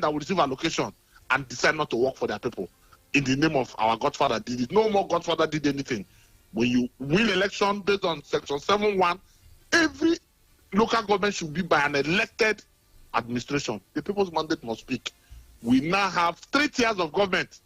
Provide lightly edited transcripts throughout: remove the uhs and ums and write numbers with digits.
that will receive allocation and decide not to work for their people in the name of our Godfather did it. No more Godfather did anything. When you win election based on Section 7.1, every local government should be by an elected administration. The people's mandate must speak. We now have 3 tiers of government.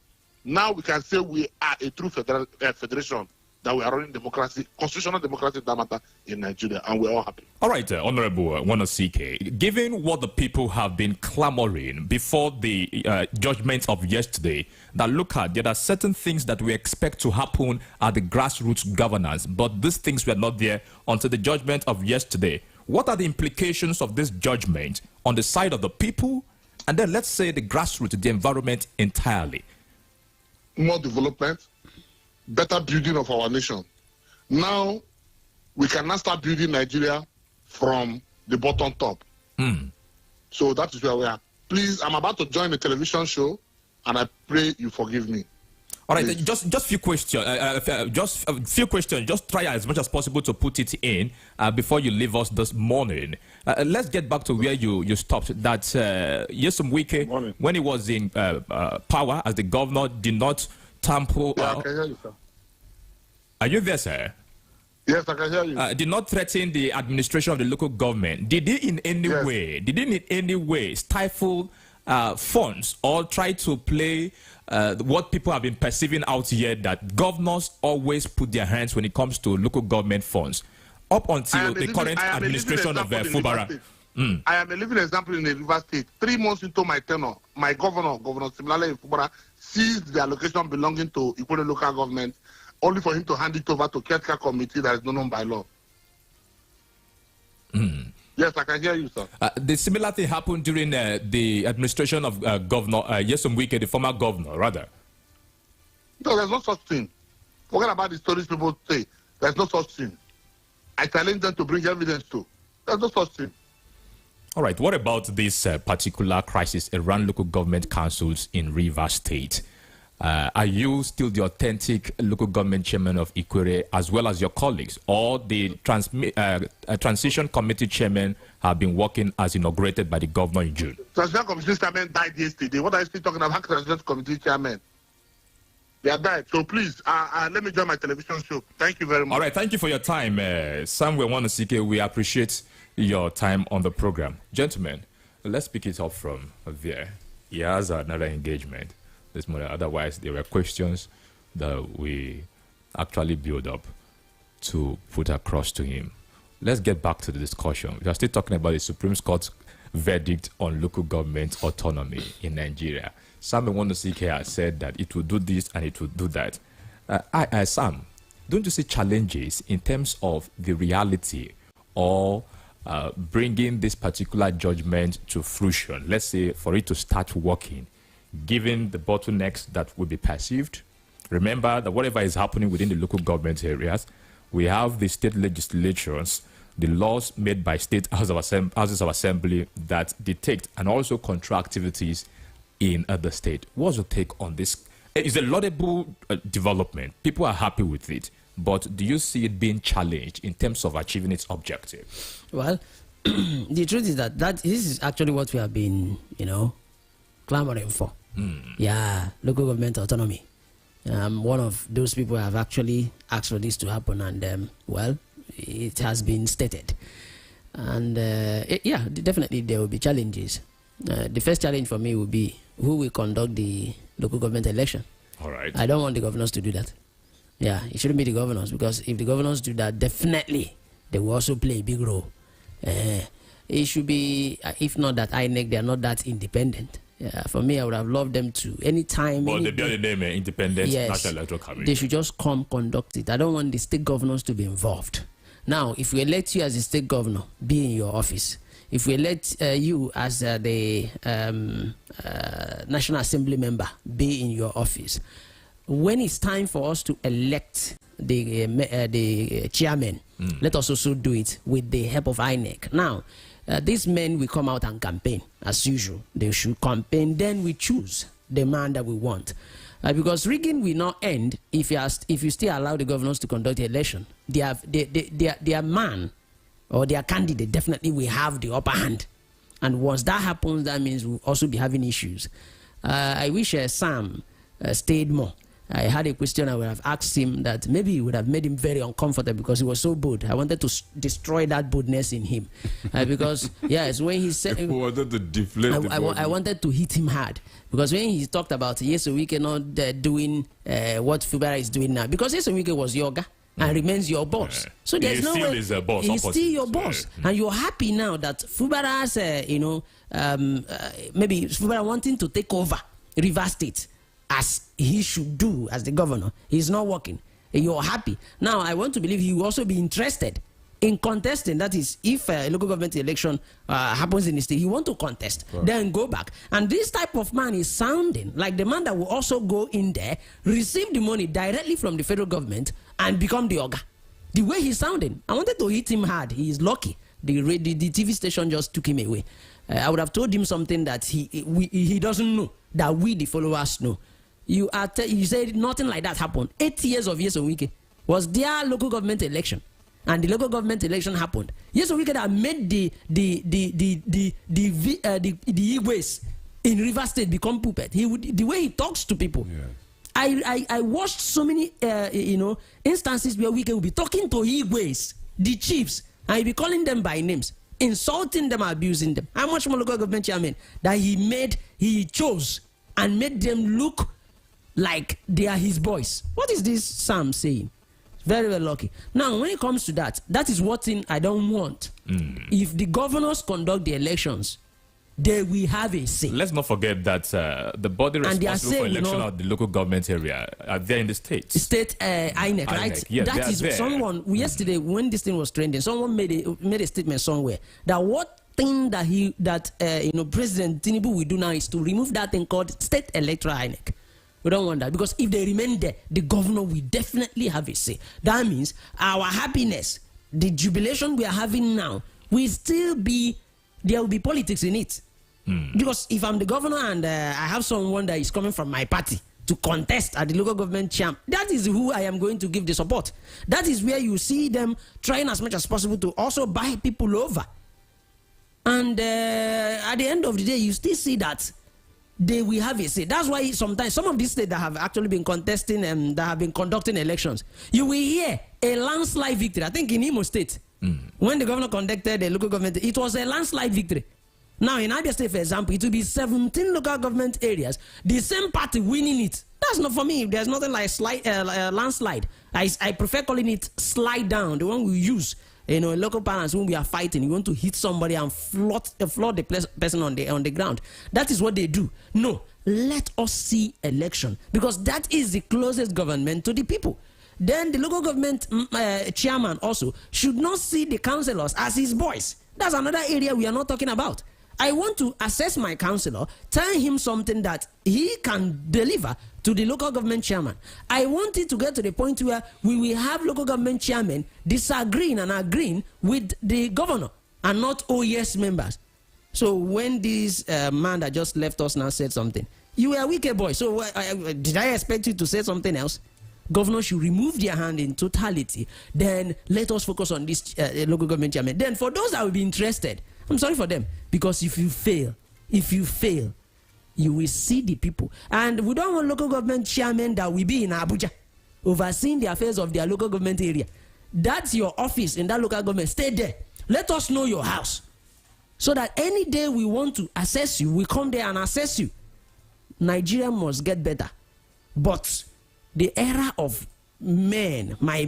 Now we can say we are a true federation, that we are running democracy, constitutional democracy, that matter in Nigeria, and we're all happy. All right, Honorable Nwanosike, given what the people have been clamoring before the judgment of yesterday, that look at, there are certain things that we expect to happen at the grassroots governance, but these things were not there until the judgment of yesterday. What are the implications of this judgment on the side of the people, and then let's say the grassroots, the environment entirely? More development, better building of our nation. Now, we can now start building Nigeria from the bottom top. So that is where we are. Please, I'm about to join a television show, and I pray you forgive me. All right, just few questions. Just a few questions. Just try as much as possible to put it in before you leave us this morning. Let's get back to where you stopped. That Nyesom Wike, when he was in power as the governor, did not tamper. Yeah, I can hear you, sir. Are you there, sir? Yes, I can hear you. Did not threaten the administration of the local government. Did he in any way? Did he in any way stifle funds or try to play what people have been perceiving out here, that governors always put their hands when it comes to local government funds, up until the current administration of Fubara? I am a living example in the River State. 3 months into my tenure, my Governor Similale Fubara, seized the allocation belonging to Ikore local government, only for him to hand it over to caretaker committee that is not known by law. Yes, I can hear you, sir. The similar thing happened during the administration of Governor Nyesom Wike, the former governor, rather. No, there's no such thing. Forget about the stories people say. There's no such thing. I challenge them to bring evidence to. There's no such thing. All right, what about this particular crisis around local government councils in Rivers State? Are you still the authentic local government chairman of Ikore, as well as your colleagues, or the transition committee chairman have been working as inaugurated by the governor in June? Transition committee chairman died yesterday. What are you still talking about? Transition committee chairman? They are died. So please, let me join my television show. Thank you very much. All right, thank you for your time. Samuel Nwanosike, we appreciate your time on the program. Gentlemen, let's pick it up from there. He has another engagement this morning. Otherwise, there were questions that we actually build up to put across to him. Let's get back to the discussion. We are still talking about the Supreme Court's verdict on local government autonomy in Nigeria. Samuel Nwanosike has said that it will do this and it will do that. Sam, don't you see challenges in terms of the reality or bringing this particular judgment to fruition? Let's say for it to start working, given the bottlenecks that will be perceived. Remember that whatever is happening within the local government areas, we have the state legislatures, the laws made by state houses of assembly that dictate and also control activities in the state. What's your take on this? It's a laudable development. People are happy with it. But do you see it being challenged in terms of achieving its objective? Well, the truth is that this is actually what we have been, clamoring for. Yeah, local government autonomy. One of those people have actually asked for this to happen, and well, it has been stated. And yeah, definitely there will be challenges. The first challenge for me will be who will conduct the local government election. All right. I don't want the governors to do that. Yeah, it shouldn't be the governors, because if the governors do that, definitely they will also play a big role. It should be, if not that INEC, they are not that independent. Yeah, for me, I would have loved them to anytime. Well, they bear the name Independent National Electoral Commission. They should just come conduct it. I don't want the state governors to be involved. Now, if we elect you as a state governor, be in your office. If we elect you as the National Assembly member, be in your office. When it's time for us to elect the chairman, let us also do it with the help of INEC. Now, these men will come out and campaign as usual. They should campaign, then we choose the man that we want. Because rigging will not end if you still allow the governors to conduct the election. Their man or their candidate definitely will have the upper hand. And once that happens, that means we'll also be having issues. I wish Sam stayed more. I had a question I would have asked him that maybe it would have made him very uncomfortable because he was so bold. I wanted to destroy that boldness in him. Because, yes, when he said... wanted to deflate I wanted to hit him hard. Because when he talked about Nyesom Wike not doing what Fubara is doing now, because Nyesom Wike was your guy and remains your boss. So there's no way... Is a boss, he's still your boss. And you're happy now that Fubara's, maybe Fubara wanting to take over Rivers State as he should do as the governor. He's not working. You're happy. Now, I want to believe he will also be interested in contesting. That is, if a local government election happens in the state, he want to contest, then go back. And this type of man is sounding like the man that will also go in there, receive the money directly from the federal government, and become the Oga. The way he's sounding, I wanted to hit him hard. He is lucky. The TV station just took him away. I would have told him something that he doesn't know, that we, the followers, know. You said nothing like that happened. 8 years of Nyesom Wike was their local government election, and the local government election happened. Nyesom Wike that made the Igwes in Rivers State become puppet. The way he talks to people. Yeah. I watched so many instances where Wike will be talking to Igwes, the chiefs, and he'll be calling them by names, insulting them, abusing them. How much more local government chairman that he chose and made them look like they are his boys. What is this Sam saying? Very, very lucky. Now, when it comes to that is what thing I don't want. If the governors conduct the elections, they will have a say. Let's not forget that the body responsible for election of the local government area are there in the state. State INEC, right? Yeah, that is there. Someone, yesterday when this thing was trending, someone made a statement somewhere that what thing that President Tinubu will do now is to remove that thing called State Electoral INEC. We don't want that, because if they remain there, the governor will definitely have a say. That means our happiness, the jubilation we are having now, will still be, there will be politics in it. Because if I'm the governor and I have someone that is coming from my party to contest at the local government champ, that is who I am going to give the support. That is where you see them trying as much as possible to also buy people over. And at the end of the day, you still see that they will have a say. That's why sometimes some of these states that have actually been contesting and that have been conducting elections, you will hear a landslide victory. I think in Imo State, when the governor conducted the local government, it was a landslide victory. Now in Abia State, for example, it will be 17 local government areas, the same party winning it. That's not for me. There's nothing like landslide. I prefer calling it slide down, the one we use. Local parents, when we are fighting, you want to hit somebody and flood the person on the ground. That is what they do. No, let us see election, because that is the closest government to the people. Then the local government chairman also should not see the councillors as his boys. That's another area we are not talking about. I want to assess my councillor, tell him something that he can deliver to the local government chairman. I want it to get to the point where we will have local government chairmen disagreeing and agreeing with the governor and not OES members. So when this man that just left us now said something, you were a wicked boy. So did I expect you to say something else? Governors should remove their hand in totality. Then let us focus on this local government chairman. Then for those that will be interested, I'm sorry for them, because if you fail, you will see the people. And we don't want local government chairmen that will be in Abuja overseeing the affairs of their local government area. That's your office in that local government. Stay there. Let us know your house, so that any day we want to assess you, we come there and assess you. Nigeria must get better. But the era of men, my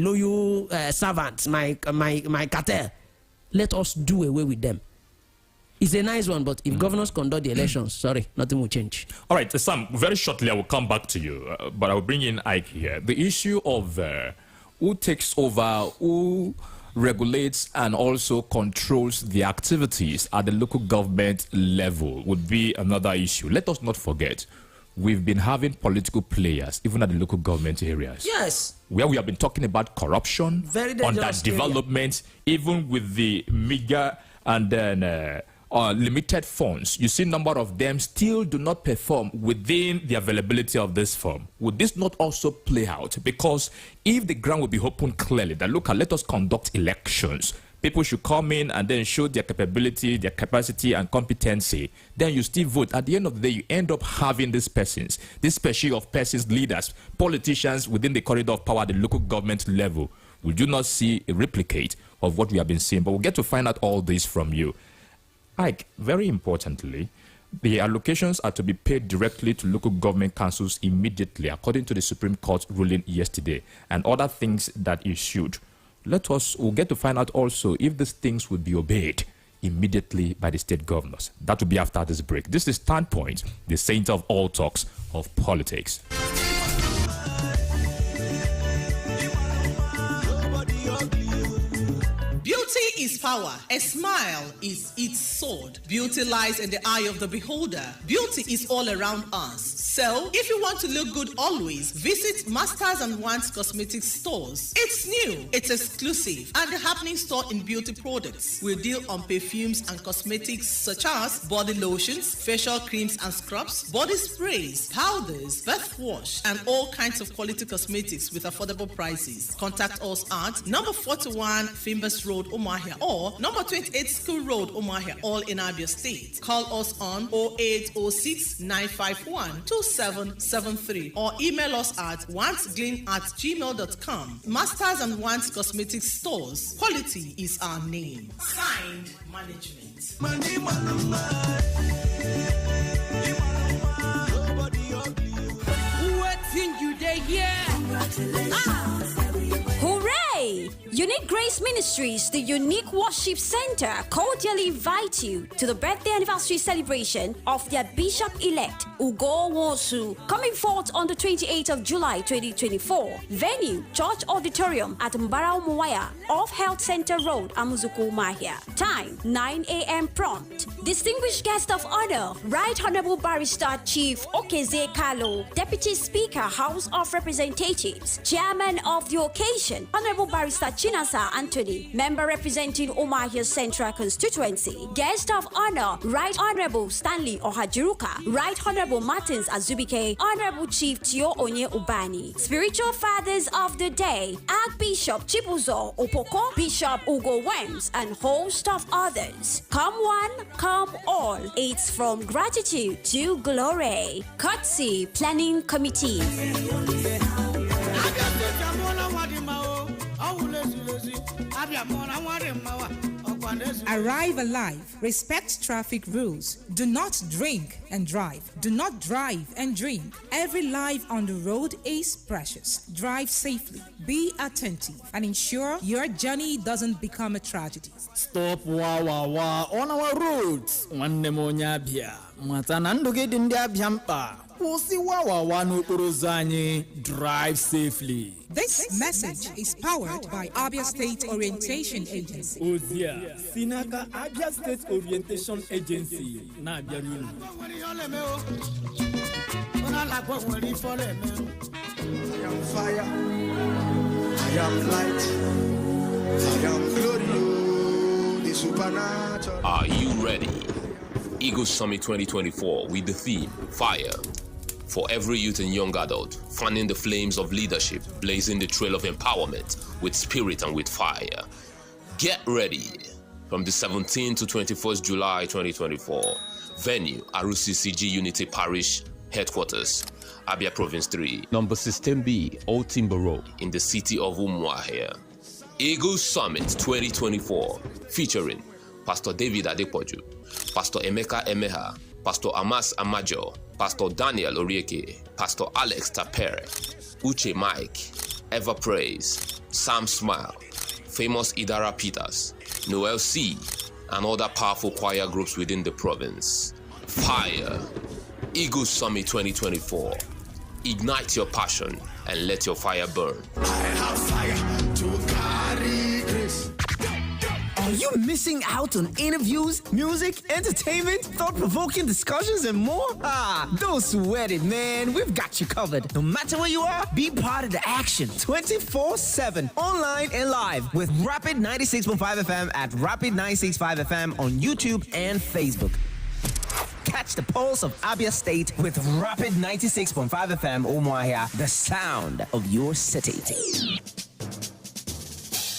loyal servants, my cartel, let us do away with them. It's a nice one, but if governors conduct the elections, sorry, nothing will change. All right, Sam, very shortly I will come back to you, but I will bring in Ike here. The issue of who takes over, who regulates and also controls the activities at the local government level would be another issue. Let us not forget, we've been having political players, even at the local government areas. Yes. Where we have been talking about corruption, underdevelopment, even with the meager and then limited funds. You see, a number of them still do not perform within the availability of this firm. Would this not also play out? Because if the ground will be open clearly, that look, let us conduct elections, People should come in and then show their capability, their capacity and competency. Then you still vote. At the end of the day, you end up having these persons, this species of persons, leaders, politicians within the corridor of power at the local government level. We do not see a replicate of what we have been seeing, but we'll get to find out all this from you. Ike, very importantly, the allocations are to be paid directly to local government councils immediately, according to the Supreme Court ruling yesterday, and other things that issued. We'll get to find out also if these things will be obeyed immediately by the state governors. That will be after this break. This is Standpoint, the center of all talks of politics. Beauty is power. A smile is its sword. Beauty lies in the eye of the beholder. Beauty is all around us. So, if you want to look good always, visit Masters and Wands Cosmetics stores. It's new, it's exclusive, and the happening store in beauty products. We deal on perfumes and cosmetics such as body lotions, facial creams and scrubs, body sprays, powders, bath wash, and all kinds of quality cosmetics with affordable prices. Contact us at number 41 Fimbers Road, Umuahia, or number 28 School Road, Umuahia, all in Abia State. Call us on 0806 951 2773 or email us at wandsgleam@gmail.com. Masters and Wands Cosmetics stores. Quality is our name. Signed, management. Hooray! Unique Grace Ministries, the Unique Worship Center, cordially invite you to the birthday anniversary celebration of their Bishop-elect, Ugo Wosu, coming forth on the 28th of July 2024. Venue, Church Auditorium at Mbara Umuahia, off Health Center Road, Amuzuku, Umuahia. Time, 9 a.m. prompt. Distinguished guest of honor, Right Honorable Barrister Chief Okeze Kalo, Deputy Speaker, House of Representatives, Chairman of the occasion, Honorable Barrister Chinasa Anthony, Member representing Umuahia Central Constituency. Guest of honor, Right Honorable Stanley Ohajiruka, Right Honorable Martins Azubike, Honorable Chief Tio Onye Ubani. Spiritual Fathers of the Day, Archbishop Chibuzo Opoko, Bishop Ugo Wems, and host of others. Come one, come all. It's from gratitude to glory. Courtesy Planning Committee. Arrive alive. Respect traffic rules. Do not drink and drive. Do not drive and drink. Every life on the road is precious. Drive safely. Be attentive and ensure your journey doesn't become a tragedy. Stop wa on our roads. Nwanne m onye abịa. Mata na ndụ gị dị ndị abịa mkpa. Kwụsị wa n'okporo ụzọ anyị. Drive safely. This message is powered by Abia State Orientation Agency. Ozia, Sinaka Abia State Orientation Agency. Na abịara unu. I am fire, I am light, I am glory, the supernatural. Are you ready? Eagle Summit 2024 with the theme Fire. For every youth and young adult, fanning the flames of leadership, blazing the trail of empowerment with spirit and with fire. Get ready from the 17th to 21st July 2024. Venue, RCCG Unity Parish Headquarters, Abia Province 3. Number 16B, Old Timber Road, in the city of Umuahia. Eagle Summit 2024, featuring Pastor David Adepoju, Pastor Emeka Emeha, Pastor Amas Amajo, Pastor Daniel Orieke, Pastor Alex Tapere, Uche Mike, Ever Praise, Sam Smile, Famous Idara Peters, Noel C, and other powerful choir groups within the province. Fire. Eagle Summit 2024. Ignite your passion and let your fire burn. I have fire to carry grace. Are you missing out on interviews, music, entertainment, thought-provoking discussions, and more? Don't sweat it, man. We've got you covered. No matter where you are, be part of the action 24/7, online and live with Rapid 96.5 FM at Rapid 965 FM on YouTube and Facebook. Catch the pulse of Abia State with Rapid 96.5 FM Umuahia, the sound of your city.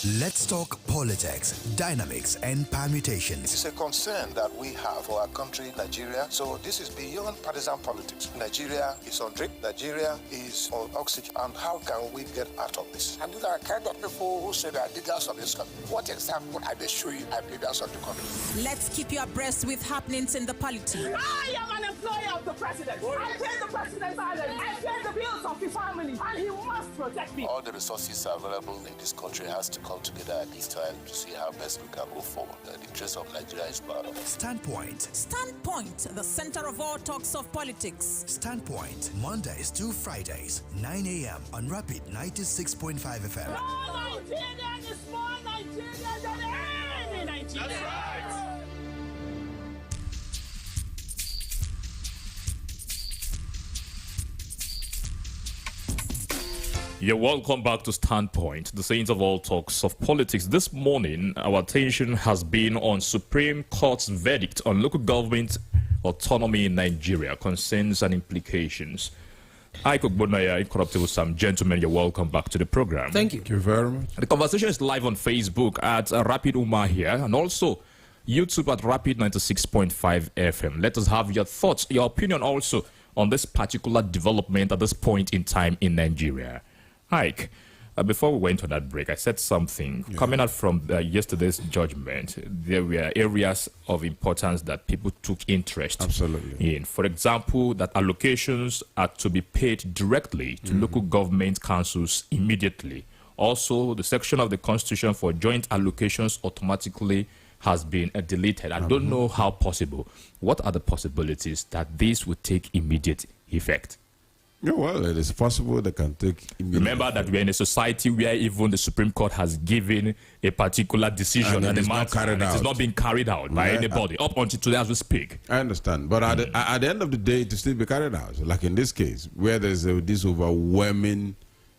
Let's talk politics, dynamics, and permutations. It's a concern that we have for our country, Nigeria. So this is beyond partisan politics. Nigeria is on drip. Nigeria is on oxygen. And how can we get out of this? And these are the kind of people who say they are leaders of this country. What example are they showing as leaders of the country? Let's keep you abreast with happenings in the polity. I am an employer of the president. I pay the president's salary. I pay the bills of his family. And he must protect me. All the resources available in this country has to come together at this time to see how best we can move forward. The interest of Nigeria is part of it. Standpoint. Standpoint, the center of all talks of politics. Standpoint, Mondays to Fridays, 9 a.m. on Rapid 96.5 FM. No Nigerian is more Nigerian than any Nigerian. That's right. You're welcome back to Standpoint, the saints of all talks of politics. This morning, our attention has been on Supreme Court's verdict on local government autonomy in Nigeria, concerns and implications. Ike Ogbonnaya, Incorruptible Sam, gentlemen, you're welcome back to the program. Thank you. Thank you very much. The conversation is live on Facebook at Rapid Umar here, and also YouTube at Rapid 96.5 FM. Let us have your thoughts, your opinion also on this particular development at this point in time in Nigeria. Ike, before we went on that break, I said something. Yeah. Coming out from yesterday's judgment, there were areas of importance that people took interest in. For example, that allocations are to be paid directly to local government councils immediately. Also, the section of the Constitution for joint allocations automatically has been deleted. I don't know how possible. What are the possibilities that this would take immediate effect? Yeah, well, it is possible they can take immediate Remember that we're in a society where even the Supreme Court has given a particular decision and it is not carried out. It is not being carried out by anybody up until today as we speak. I understand. But at the end of the day, it will still be carried out. Like in this case, where there's this overwhelming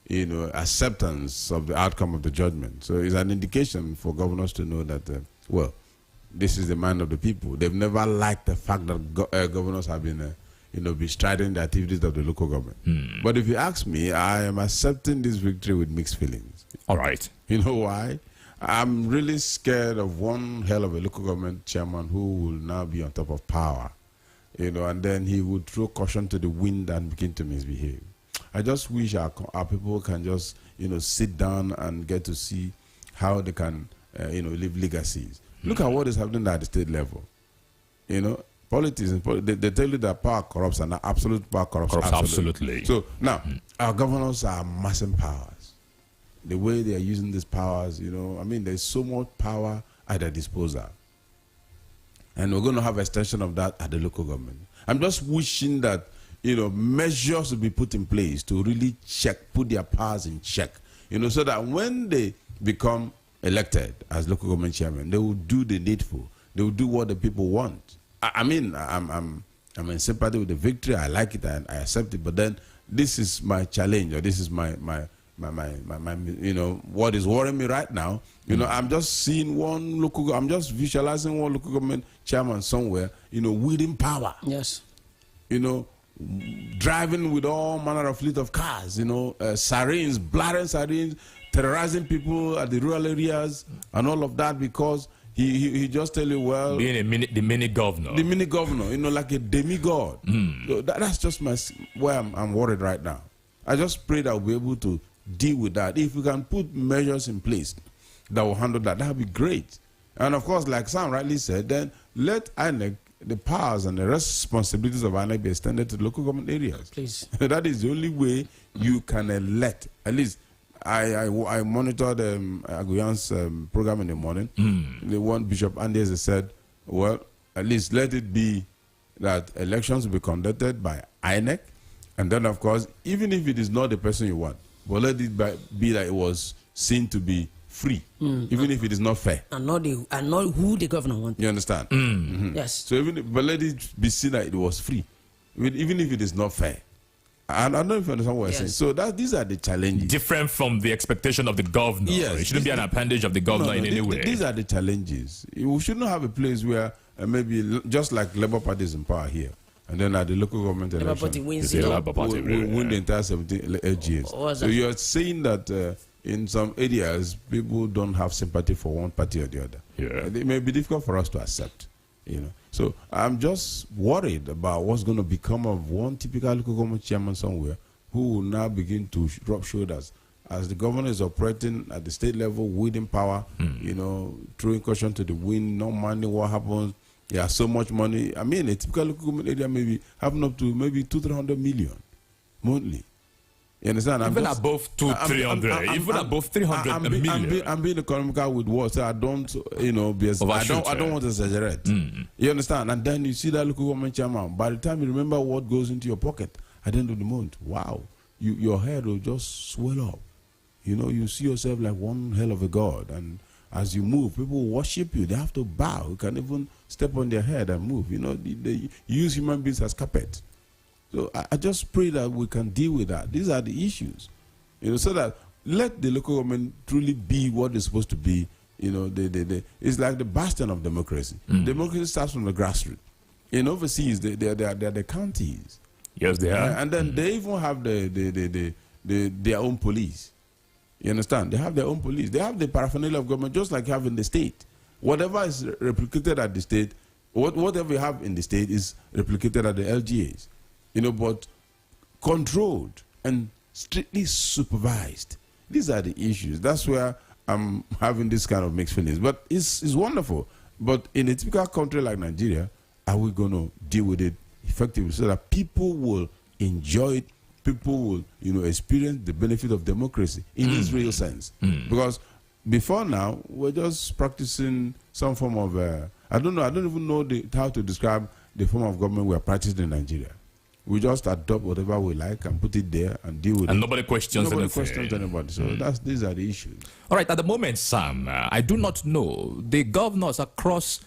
acceptance of the outcome of the judgment. So it's an indication for governors to know that, well, this is the mind of the people. They've never liked the fact that governors have been bestriding the activities of the local government. But if you ask me, I am accepting this victory with mixed feelings. All right. You know why? I'm really scared of one hell of a local government chairman who will now be on top of power, and then he would throw caution to the wind and begin to misbehave. I just wish our people can just, sit down and get to see how they can, leave legacies. Look at what is happening at the state level. Politics, they tell you that power corrupts and that absolute power corrupts absolutely. So now, our governors are amassing powers. The way they are using these powers, there's so much power at their disposal. And we're going to have extension of that at the local government. I'm just wishing that, measures will be put in place to really put their powers in check, so that when they become elected as local government chairman, they will do the needful. They will do what the people want. I'm in sympathy with the victory. I like it and I accept it. But then this is my challenge, or this is my what is worrying me right now. I'm just seeing I'm just visualizing one local government chairman somewhere, wielding power. Yes. Driving with all manner of fleet of cars. Sirens, blaring sirens, terrorizing people at the rural areas, and all of that because. He just tell you, well, being the mini governor, like a demigod. So that's just where I'm worried right now. I just pray that we'll be able to deal with that. If we can put measures in place that will handle that would be great. And of course, like Sam rightly said, then let INEC, the powers and the responsibilities of INEC be extended to the local government areas. Please. That is the only way you can elect, at least. I monitored Aguyan's program in the morning. The one Bishop Andes said, well, at least let it be that elections will be conducted by INEC. And then, of course, even if it is not the person you want, but let it be that it was seen to be free, even if it is not fair. And not who the governor wants. You understand? Yes. So but let it be seen that it was free, even if it is not fair. And I don't know if you understand what I'm saying. So these are the challenges. Different from the expectation of the governor. Yes. It shouldn't be an appendage of the governor in any way. These are the challenges. We shouldn't have a place where maybe just like Labour Party is in power here, and then at the local government election, Labour Party wins win the entire 17 LGAs. So you're saying that in some areas, people don't have sympathy for one party or the other. Yeah. It may be difficult for us to accept, So I'm just worried about what's going to become of one typical local government chairman somewhere who will now begin to rub shoulders as the governor is operating at the state level, wielding power, throwing caution to the wind, not minding what happens. He has so much money. I mean, a typical local government area maybe having up to maybe 200-300 million monthly. You understand? Even above 200-300, even above 300 million. I'm being economical with words, so I don't, I don't want to exaggerate. You understand? And then you see that local government chairman. By the time you remember what goes into your pocket at the end of the month, wow, your head will just swell up. You see yourself like one hell of a god, and as you move, people worship you. They have to bow. You can even step on their head and move. They use human beings as carpet. So I just pray that we can deal with that. These are the issues, so that let the local government truly be what it's supposed to be. It's like the bastion of democracy. Democracy starts from the grassroots. Overseas, they're the counties. Yes, they are. And then they even have their own police. You understand? They have their own police. They have the paraphernalia of government, just like you have in the state. Whatever is replicated at the state, whatever you have in the state is replicated at the LGAs. But controlled and strictly supervised. These are the issues. That's where I'm having this kind of mixed feelings. But it's wonderful. But in a typical country like Nigeria, are we going to deal with it effectively so that people will enjoy it? People will, experience the benefit of democracy in its real sense. Because before now, we're just practicing some form of, I don't even know how to describe the form of government we're practicing in Nigeria. We just adopt whatever we like and put it there and deal with it. And nobody questions anything. Questions anybody. So these are the issues. All right, at the moment, Sam, I do not know. The governors across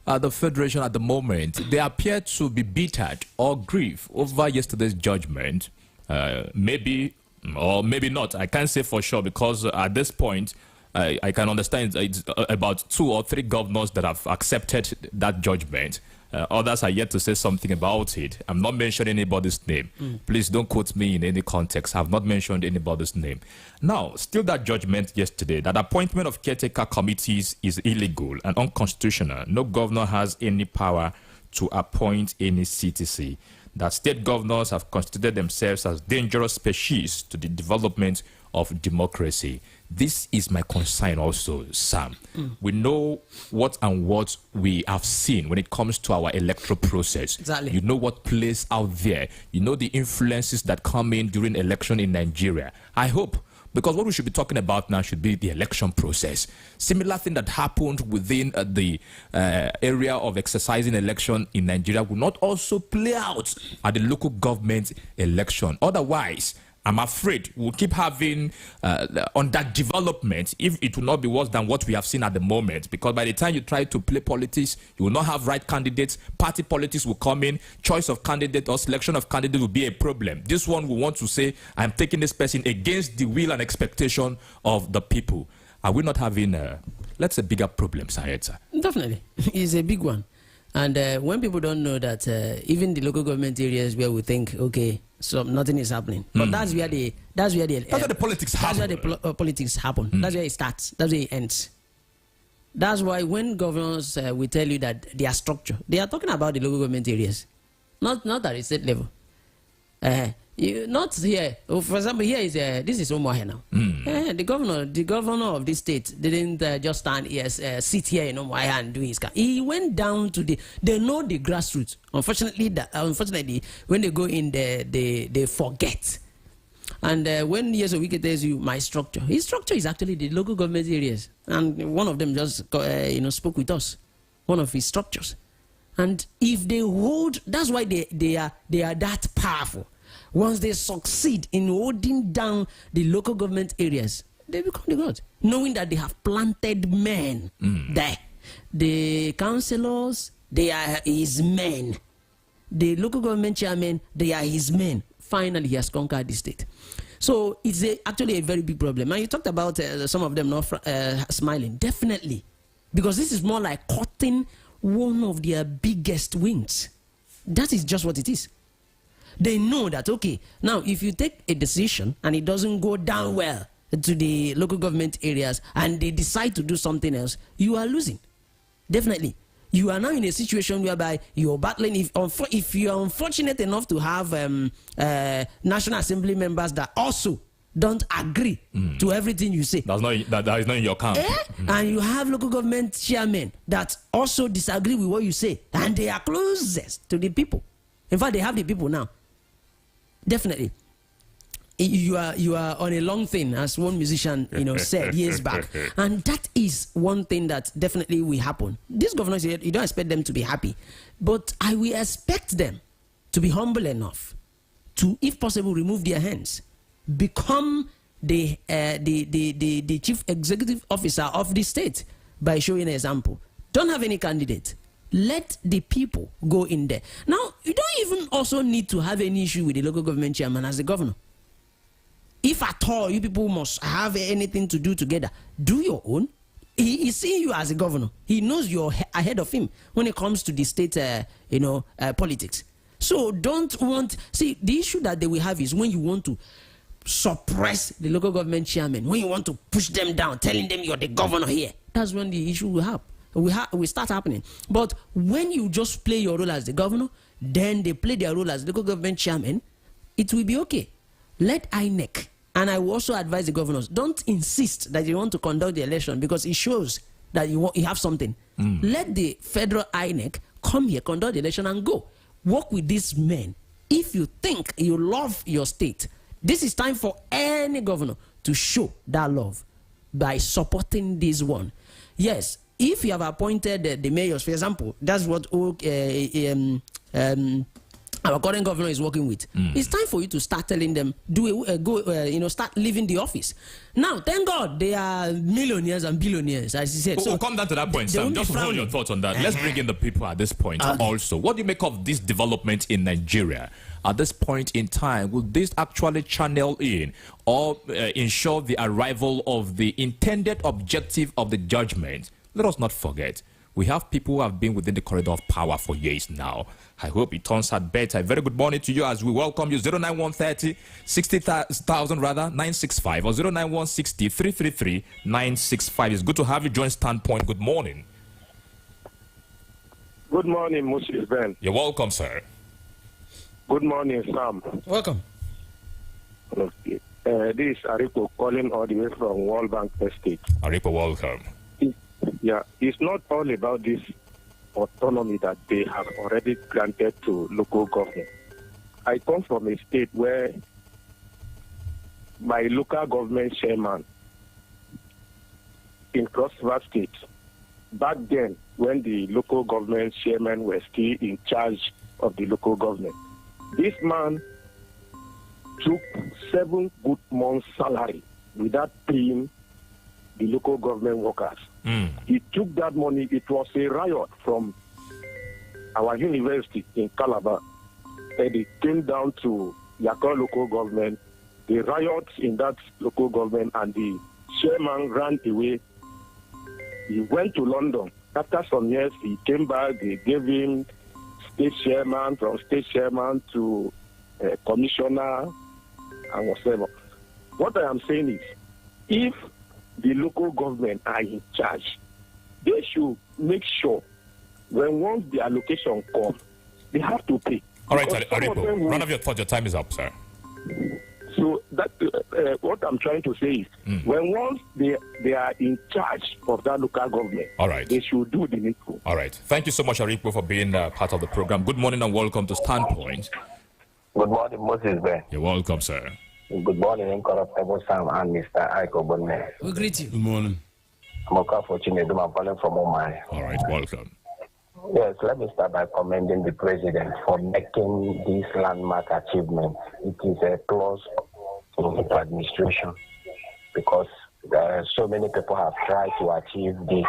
the Federation at the moment, they appear to be bittered or grieved over yesterday's judgment. Maybe or maybe not. I can't say for sure because at this point, I can understand it's about 2 or 3 governors that have accepted that judgment. Others are yet to say something about it. I'm not mentioning anybody's name. Please don't quote me in any context. I've not mentioned anybody's name. Now, still that judgment yesterday, that appointment of caretaker committees is illegal and unconstitutional. No governor has any power to appoint any CTC. That state governors have constituted themselves as dangerous species to the development of democracy. This is my concern also, Sam. We know what we have seen when it comes to our electoral process. Exactly. You know what plays out there. You know the influences that come in during election in Nigeria. I hope, because what we should be talking about now should be the election process. Similar thing that happened within the area of exercising election in Nigeria will not also play out at the local government election. Otherwise, I'm afraid we'll keep having on that development if it will not be worse than what we have seen at the moment. Because by the time you try to play politics, you will not have right candidates. Party politics will come in. Choice of candidate or selection of candidate will be a problem. This one will want to say, I'm taking this person against the will and expectation of the people. Are we not having, let's say, bigger problems, Sayeta? Definitely. It's a big one. And when people don't know that even the local government areas where we think, okay, so nothing is happening, but that's where the politics happen. That's where the politics happen. That's where it starts. That's where it ends. That's why when governors will tell you that their structure, they are talking about the local government areas, not at the state level. Not here. For example, here is this is Umuahia now. The governor of this state didn't just stand here, sit here in Umuahia and do his car. He went down to they know the grassroots. Unfortunately, when they go in there, they forget. And when Years of Wike tells you my structure, his structure is actually the local government areas. And one of them just spoke with us, one of his structures. And if they hold, that's why they are that powerful. Once they succeed in holding down the local government areas, they become the gods, knowing that they have planted men there. The councillors, they are his men. The local government chairman, they are his men. Finally, he has conquered the state. So it's actually a very big problem. And you talked about some of them not smiling. Definitely. Because this is more like cutting one of their biggest wings. That is just what it is. They know that, okay, now if you take a decision and it doesn't go down well, to the local government areas and they decide to do something else, you are losing. Definitely. You are now in a situation whereby you're battling. If you are unfortunate enough to have National Assembly members that also don't agree to everything you say, that is not in your camp. And you have local government chairmen that also disagree with what you say, and they are closest to the people. In fact, they have the people now. Definitely. You are on a long thing, as one musician said years back, and that is one thing that definitely will happen. These governors, you don't expect them to be happy, but I will expect them to be humble enough to, if possible, remove their hands, become the chief executive officer of the state by showing an example. Don't have any candidate. Let the people go in there. Now, you don't even also need to have any issue with the local government chairman as the governor. If at all you people must have anything to do together, do your own. He is seeing you as a governor. He knows you're ahead of him when it comes to the state, politics. So see, the issue that they will have is when you want to suppress the local government chairman, when you want to push them down, telling them you're the governor here. That's when the issue will start happening. But when you just play your role as the governor, then they play their role as local government chairman, it will be okay. Let INEC, and I will also advise the governors, don't insist that you want to conduct the election because it shows that you have something. Let the federal INEC come here, conduct the election, and go. Work with these men. If you think you love your state, this is time for any governor to show that love by supporting this one. Yes, if you have appointed the mayors, for example, that's what our current governor is working with. It's time for you to start telling them, start leaving the office. Now, thank God they are millionaires and billionaires, as you said. We'll come down to that point, Sam. Just hold your thoughts on that. Let's bring in the people at this point also. What do you make of this development in Nigeria? At this point in time, will this actually channel in or ensure the arrival of the intended objective of the judgment? Let us not forget, we have people who have been within the corridor of power for years now. I hope it turns out better. Very good morning to you as we welcome you. 09130 60,000 rather 965 or 09160 333 965. It's good to have you join Standpoint. Good morning. Good morning, Moses Ben. You're welcome, sir. Good morning, Sam. Welcome. Okay. This is Aripo calling all the way from World Bank Estate. Aripo, welcome. Yeah, it's not all about this autonomy that they have already granted to local government. I come from a state where my local government chairman in Cross River State, back then when the local government chairman were still in charge of the local government, this man took 7 good months' salary without paying the local government workers. He took that money. It was a riot from our university in Calabar. And it came down to Yakwa local government. The riots in that local government, and the chairman ran away. He went to London. After some years, he came back. They gave him state chairman, from state chairman to commissioner and whatever. What I am saying is, if the local government are in charge, they should make sure when once the allocation comes, they have to pay. All right, Aripo, run off your thought. Your time is up, sir. So that what I'm trying to say is, when once they are in charge of that local government, all right, they should do the needful. All right. Thank you so much, Aripo, for being part of the program. Good morning and welcome to Standpoint. Good morning, Moses Ben. You're welcome, sir. Good morning, Incorruptible Sam and Mr. Aiko Bonne. We greet you. Good morning. I'm calling from Omai. All right, welcome. Yes, let me start by commending the president for making this landmark achievement. It is a plus in the administration because so many people have tried to achieve this,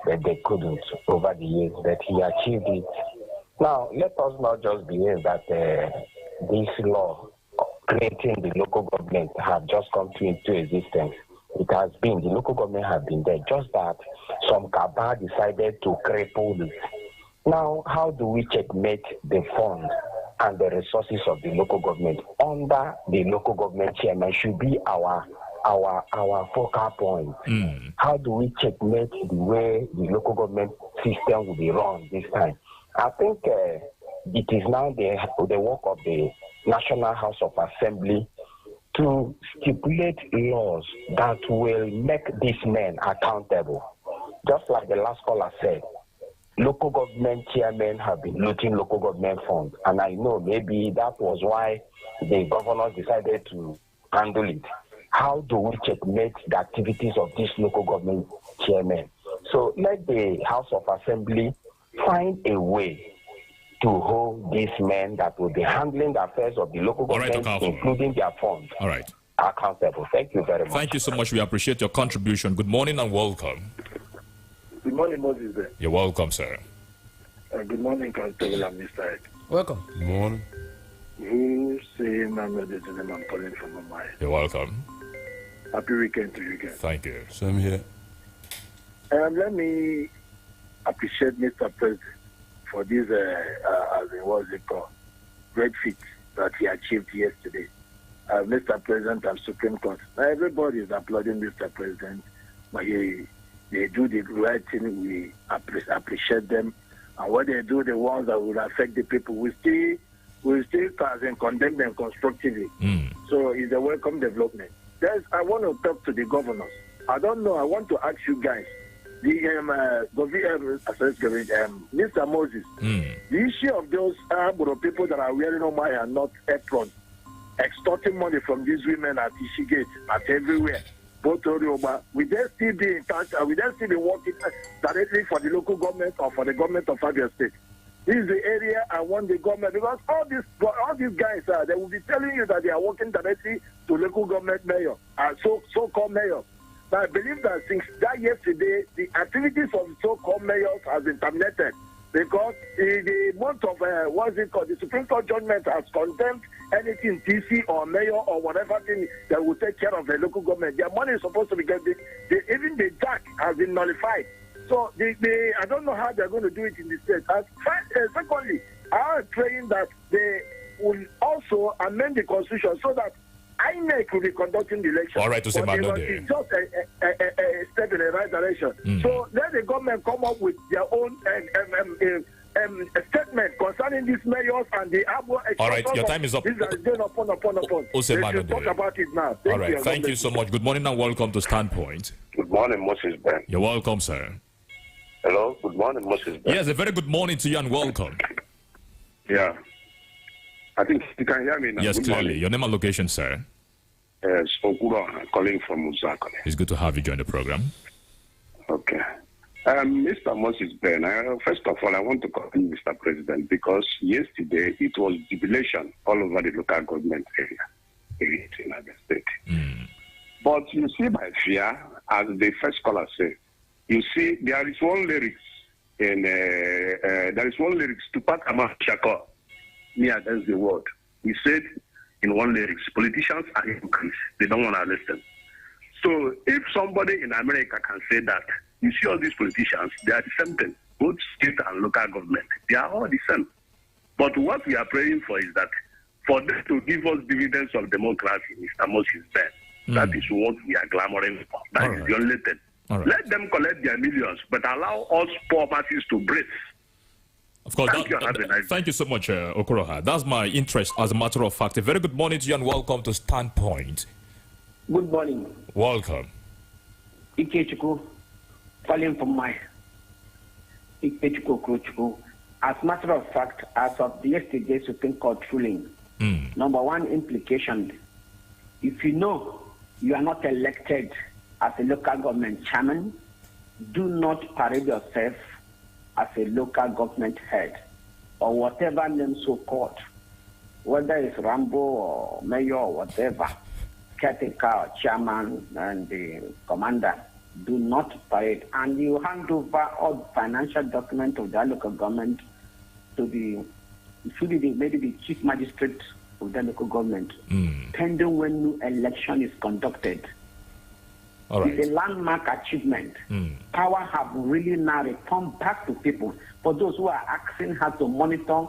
but they couldn't over the years, but he achieved it. Now, let us not just believe that this law creating the local government have just come into existence. It has been, the local government have been there, just that some cabal decided to cripple it. Now, how do we checkmate the fund and the resources of the local government? Under the local government chairman should be our our focal point. How do we checkmate the way the local government system will be run this time? I think it is now the work of the National House of Assembly to stipulate laws that will make these men accountable. Just like the last caller said, local government chairmen have been looting local government funds, and I know maybe that was why the governors decided to handle it. How do we checkmate the activities of these local government chairmen? So let the House of Assembly find a way to hold these men that will be handling the affairs of the local government, including their funds, accountable. Thank you very much. Thank you so much. We appreciate your contribution. Good morning and welcome. Good morning, Moses. You're welcome, sir. Good morning, Constable and Mr. Ed. Welcome. Good morning. Who's saying I'm calling from Mumbai? You're welcome. Happy weekend to you guys. Thank you. Same here. Let me appreciate Mr. President for this, great feat that he achieved yesterday. Mr. President and Supreme Court. Everybody is applauding Mr. President, but they do the right thing. We appreciate them. And when they do the ones that will affect the people, we still condemn them constructively. So it's a welcome development. I want to talk to the governors. I don't know. I want to ask you guys. Mr. Moses, the issue of those people that are wearing Omaya and not apron, extorting money from these women at Ishigate, at everywhere, both Orioba, will they still be in touch? Will they still be working directly for the local government or for the government of Abia State? This is the area I want the government, because all these guys they will be telling you that they are working directly to local government mayor, so-called mayor. But I believe that since that yesterday, the activities of so-called mayors has been terminated, because the month of the Supreme Court judgment has condemned anything DC or mayor or whatever thing that will take care of the local government. Their money is supposed to be getting. Even the jack has been nullified. So I don't know how they're going to do it in the state. Secondly, I am praying that they will also amend the constitution so that INEC will be conducting the election. All right, to say it's just a step in the right direction. So let the government come up with their own statement concerning these mayors and the Abo. All right, your time is up. These are going upon. We should talk about it now. All right, thank you so much. Good morning and welcome to Standpoint. Good morning, Moses Ben. You're welcome, sir. Hello, good morning, Moses Ben. Yes, a very good morning to you and welcome. Yeah. I think you can hear me now. Yes, clearly. Morning. Your name and location, sir? Yes, Okuro, calling from Uzakone. It's good to have you join the program. Okay. Mr. Moses Ben, first of all, I want to commend Mr. President because yesterday it was jubilation all over the local government area in Abia State. But you see my fear, as the first caller said, you see there is one lyrics to Pat Amashako, me against the world. He said in one lyrics, politicians are hypocrites. They don't want to listen. So if somebody in America can say that, you see all these politicians, they are the same thing. Both state and local government, they are all the same. But what we are praying for is that for them to give us dividends of democracy, Mr. Moses Ben, that is what we are clamoring for. That is the only thing. Let them collect their millions, but allow us poor masses to breathe. Of course. Thank you so much, Okoroha. That's my interest as a matter of fact. A very good morning to you and welcome to Standpoint. Good morning. Welcome. Ikechuku, calling from my Ikechuku Kruchuku. As a matter of fact, as of yesterday's Supreme Court ruling, number one implication, if you know you are not elected as a local government chairman, do not parade yourself as a local government head or whatever name so called, whether it's Rambo or mayor or whatever, caretaker or chairman and the commander, do not parade. And you hand over all financial documents of the local government to maybe the chief magistrate of the local government, pending when new election is conducted. It's a landmark achievement. Power have really now returned back to people. For those who are asking how to monitor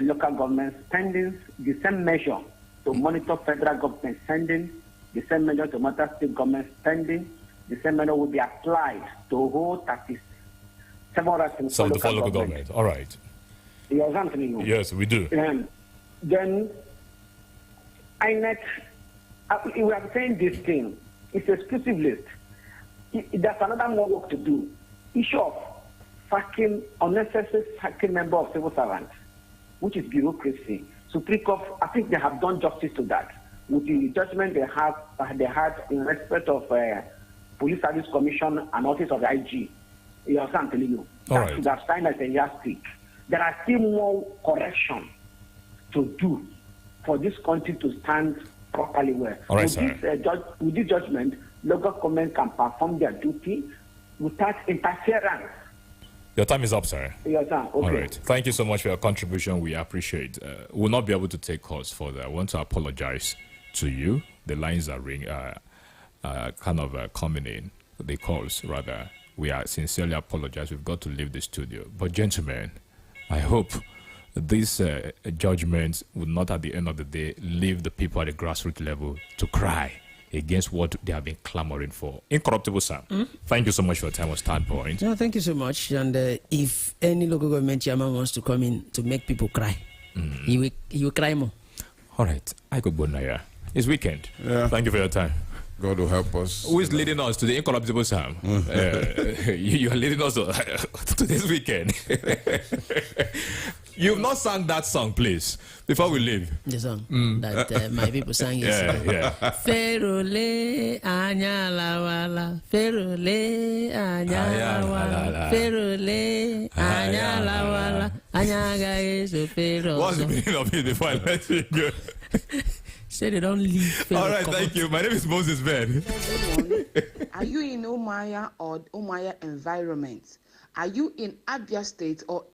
local government spending, the same measure to monitor federal government spending The same measure to monitor state government spending. The same measure will be applied to whole 37 local government. All right. You understand me? Yes, we do. Then, INEC, we are saying this thing. It's exclusive list. There's another more work to do. Issue of sacking, unnecessary sacking member of civil servants, which is bureaucracy. Supreme Court, I think they have done justice to that with the judgment they had in respect of Police Service Commission and Office of the IG. You understand, I'm telling you. That should have signed as a yardstick. There are still more correction to do for this country to stand properly well. All right, with this judgment, local government can perform their duty without interference. Your time is up, sir. Yes, sir. Okay. All right. Thank you so much for your contribution. We appreciate. We'll not be able to take calls further. I want to apologize to you. The lines are coming in. The calls, rather. We are sincerely apologize. We've got to leave the studio. But gentlemen, I hope this judgment would not at the end of the day leave the people at the grassroots level to cry against what they have been clamoring for. Incorruptible Sam, thank you so much for your time on Standpoint. No, thank you so much. And if any local government chairman wants to come in to make people cry, he will cry more. All right. I go Bonaya. It's weekend. Yeah. Thank you for your time. God will help us. Who is leading us to the Incorruptible Sam? You are leading us to this weekend. You've not sung that song, please, before we leave. The song that my people sang yesterday. Ferole anyala wala, ferole anyala wala, ferole anyala wala, anyaga yeso ferole. What's the meaning of it before I let you go? Say they don't leave. All right, thank you. My name is Moses Ben. Are you in Omaya or Omaya environment? Are you in Abia State or